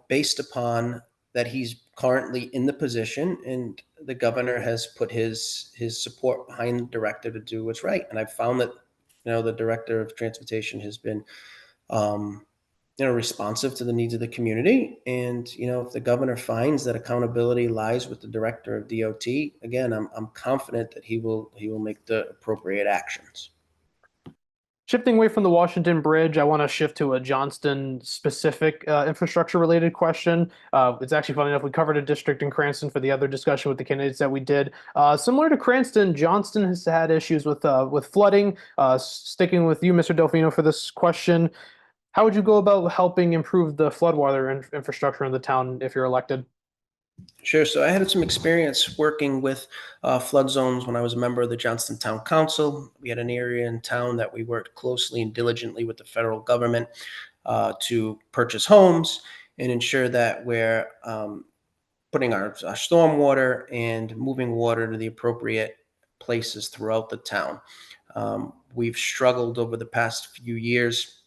based upon that he's currently in the position and the governor has put his support behind the director to do what's right. And I've found that, the Director of Transportation has been, responsive to the needs of the community. And, if the governor finds that accountability lies with the Director of DOT, again, I'm confident that he will make the appropriate actions. Shifting away from the Washington Bridge, I want to shift to a Johnston specific infrastructure related question. It's actually funny enough, we covered a district in Cranston for the other discussion with the candidates that we did. Similar to Cranston, Johnston has had issues with flooding. Sticking with you, Mr. DelFino, for this question, how would you go about helping improve the floodwater infrastructure in the town if you're elected? Sure. So I had some experience working with flood zones when I was a member of the Johnston Town Council. We had an area in town that we worked closely and diligently with the federal government to purchase homes and ensure that we're putting our stormwater and moving water to the appropriate places throughout the town. We've struggled over the past few years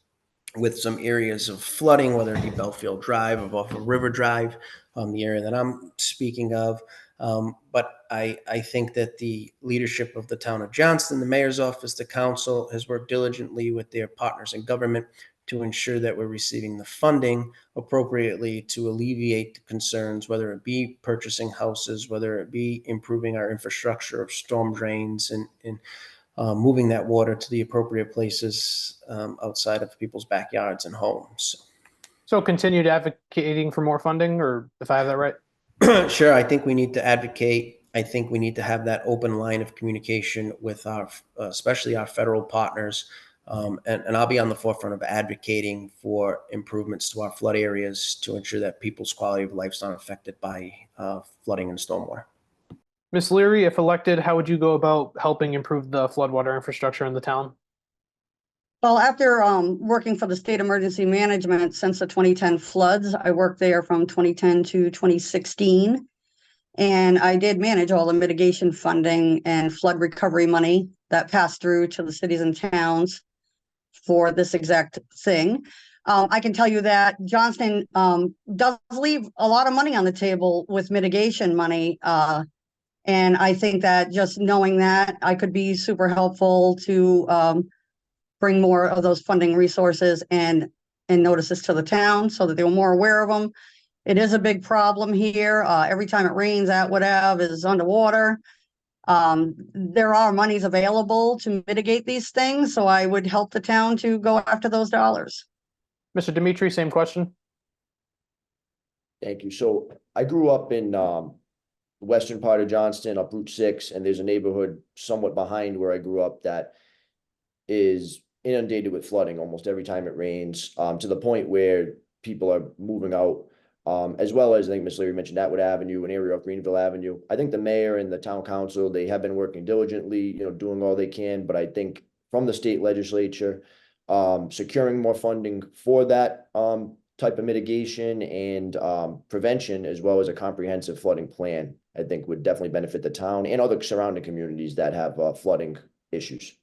with some areas of flooding, whether it be Belfield Drive or off of River Drive, the area that I'm speaking of. But I think that the leadership of the town of Johnston, the mayor's office, the council has worked diligently with their partners in government to ensure that we're receiving the funding appropriately to alleviate the concerns, whether it be purchasing houses, whether it be improving our infrastructure of storm drains and moving that water to the appropriate places outside of people's backyards and homes. So continued advocating for more funding, or if I have that right? Sure. I think we need to advocate. I think we need to have that open line of communication with our, especially our federal partners. And I'll be on the forefront of advocating for improvements to our flood areas to ensure that people's quality of life is not affected by flooding and stormwater. Ms. Leary, if elected, how would you go about helping improve the floodwater infrastructure in the town? Well, after working for the state emergency management since the 2010 floods, I worked there from 2010 to 2016. And I did manage all the mitigation funding and flood recovery money that passed through to the cities and towns for this exact thing. I can tell you that Johnston does leave a lot of money on the table with mitigation money. And I think that just knowing that, I could be super helpful to bring more of those funding resources and notices to the town so that they were more aware of them. It is a big problem here. Every time it rains, Atwood Ave is underwater. There are monies available to mitigate these things, so I would help the town to go after those dollars. Mr. Dimitri, same question. Thank you. So I grew up in the western part of Johnston, up Route 6, and there's a neighborhood somewhat behind where I grew up that is inundated with flooding almost every time it rains, to the point where people are moving out, as well as I think Ms. Leary mentioned Atwood Avenue, an area of Greenville Avenue. I think the mayor and the town council, they have been working diligently, doing all they can, but I think from the state legislature, securing more funding for that type of mitigation and prevention, as well as a comprehensive flooding plan, I think would definitely benefit the town and other surrounding communities that have flooding issues.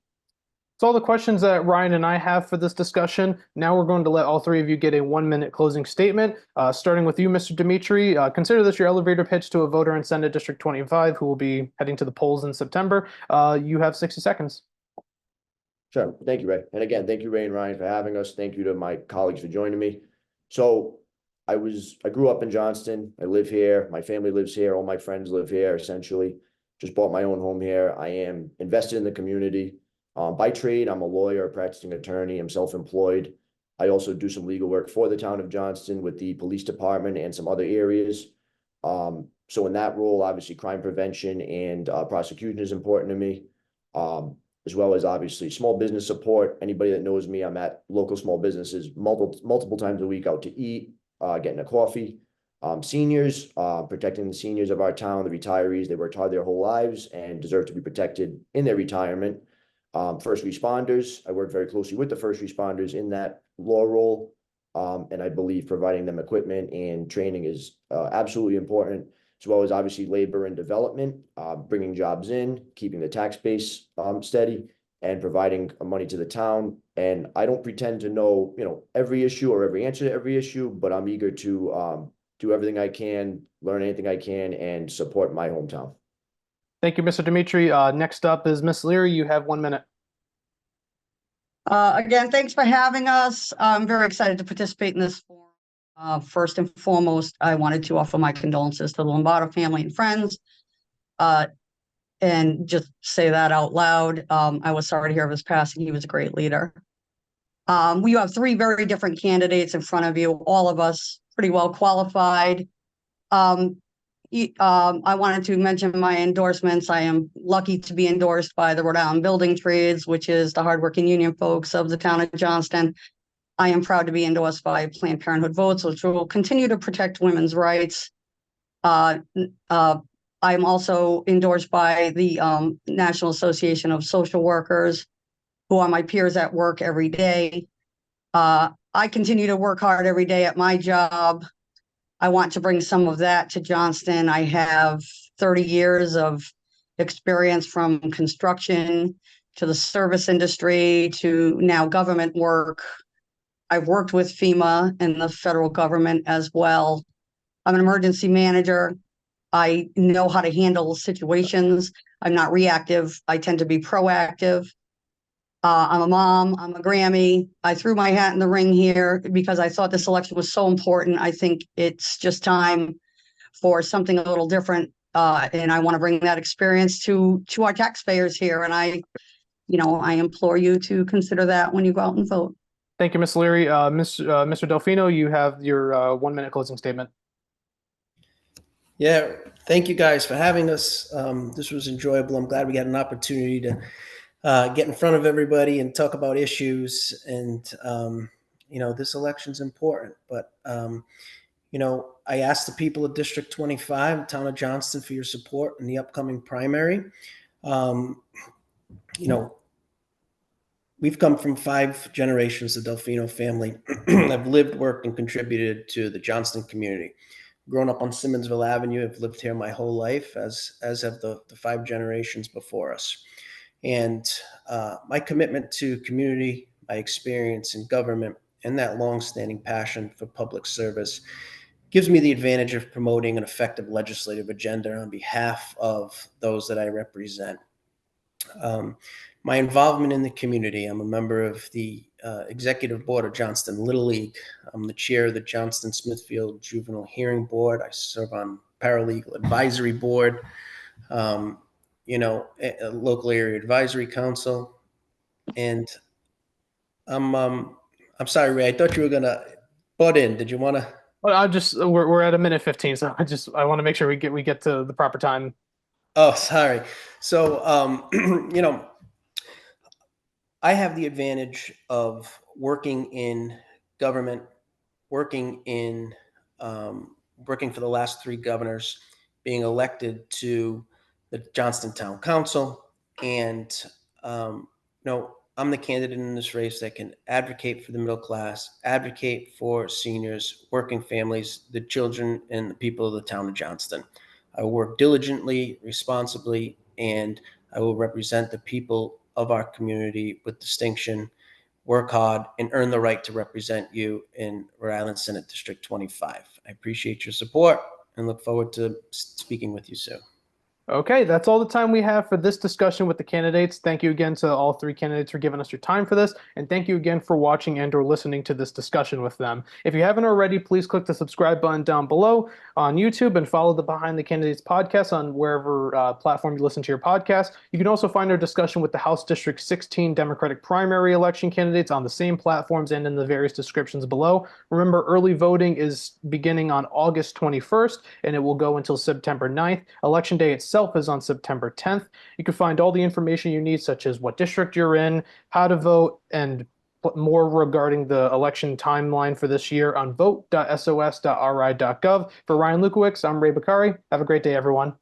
That's all the questions that Ryan and I have for this discussion. Now we're going to let all three of you get a 1-minute closing statement. Starting with you, Mr. Dimitri, consider this your elevator pitch to a voter in Senate District 25 who will be heading to the polls in September. You have 60 seconds. Sure. Thank you, Ray. And again, thank you, Ray and Ryan, for having us. Thank you to my colleagues for joining me. So I grew up in Johnston. I live here. My family lives here. All my friends live here, essentially. Just bought my own home here. I am invested in the community. By trade, I'm a lawyer, a practicing attorney. I'm self-employed. I also do some legal work for the town of Johnston with the police department and some other areas. So in that role, obviously, crime prevention and prosecution is important to me, as well as obviously small business support. Anybody that knows me, I'm at local small businesses multiple times a week out to eat, getting a coffee. Seniors, protecting the seniors of our town, the retirees. They worked hard their whole lives and deserve to be protected in their retirement. First responders, I work very closely with the first responders in that law role, and I believe providing them equipment and training is absolutely important, as well as obviously labor and development, bringing jobs in, keeping the tax base steady, and providing money to the town. And I don't pretend to know, every issue or every answer to every issue, but I'm eager to do everything I can, learn anything I can, and support my hometown. Thank you, Mr. Dimitri. Next up is Ms. Leary. You have 1 minute. Again, thanks for having us. I'm very excited to participate in this forum. First and foremost, I wanted to offer my condolences to the Lombardo family and friends, and just say that out loud. I was sorry to hear of his passing. He was a great leader. You have 3 very different candidates in front of you, all of us pretty well qualified. I wanted to mention my endorsements. I am lucky to be endorsed by the Rhode Island Building Trades, which is the hardworking union folks of the town of Johnston. I am proud to be endorsed by Planned Parenthood Votes, which will continue to protect women's rights. I am also endorsed by the National Association of Social Workers, who are my peers at work every day. I continue to work hard every day at my job. I want to bring some of that to Johnston. I have 30 years of experience from construction to the service industry to now government work. I've worked with FEMA and the federal government as well. I'm an emergency manager. I know how to handle situations. I'm not reactive. I tend to be proactive. I'm a mom, I'm a Grammy. I threw my hat in the ring here because I thought this election was so important. I think it's just time for something a little different. And I want to bring that experience to our taxpayers here. And I implore you to consider that when you go out and vote. Thank you, Ms. Leary. Mr. DelFino, you have your 1-minute closing statement. Yeah, thank you guys for having us. This was enjoyable. I'm glad we got an opportunity to get in front of everybody and talk about issues. And, this election's important. But, I asked the people of District 25, town of Johnston, for your support in the upcoming primary. We've come from 5 generations of DelFino family. I've lived, worked, and contributed to the Johnston community. Grown up on Simmonsville Avenue, I've lived here my whole life, as have the 5 generations before us. And my commitment to community, my experience in government, and that longstanding passion for public service gives me the advantage of promoting an effective legislative agenda on behalf of those that I represent. My involvement in the community, I'm a member of the executive board of Johnston Little League. I'm the chair of the Johnston Smithfield Juvenile Hearing Board. I serve on paralegal advisory board, a local area advisory council. And I'm sorry, Ray, I thought you were gonna butt in. Did you want to? Well, we're at 1:15, so I want to make sure we get to the proper time. Oh, sorry. So, I have the advantage of working in government, working for the last 3 governors, being elected to the Johnston Town Council, and I'm the candidate in this race that can advocate for the middle class, advocate for seniors, working families, the children, and the people of the town of Johnston. I will work diligently, responsibly, and I will represent the people of our community with distinction, work hard, and earn the right to represent you in Rhode Island Senate District 25. I appreciate your support and look forward to speaking with you soon. Okay, that's all the time we have for this discussion with the candidates. Thank you again to all 3 candidates for giving us your time for this, and thank you again for watching and or listening to this discussion with them. If you haven't already, please click the subscribe button down below on YouTube and follow the Behind the Candidates podcast on wherever platform you listen to your podcast. You can also find our discussion with the House District 16 Democratic primary election candidates on the same platforms and in the various descriptions below. Remember, early voting is beginning on August 21st, and it will go until September 9th. Election day itself is on September 10th. You can find all the information you need, such as what district you're in, how to vote, and more regarding the election timeline for this year on vote.sos.ri.gov. For Ryan Lukowicz, I'm Ray Bakari. Have a great day, everyone.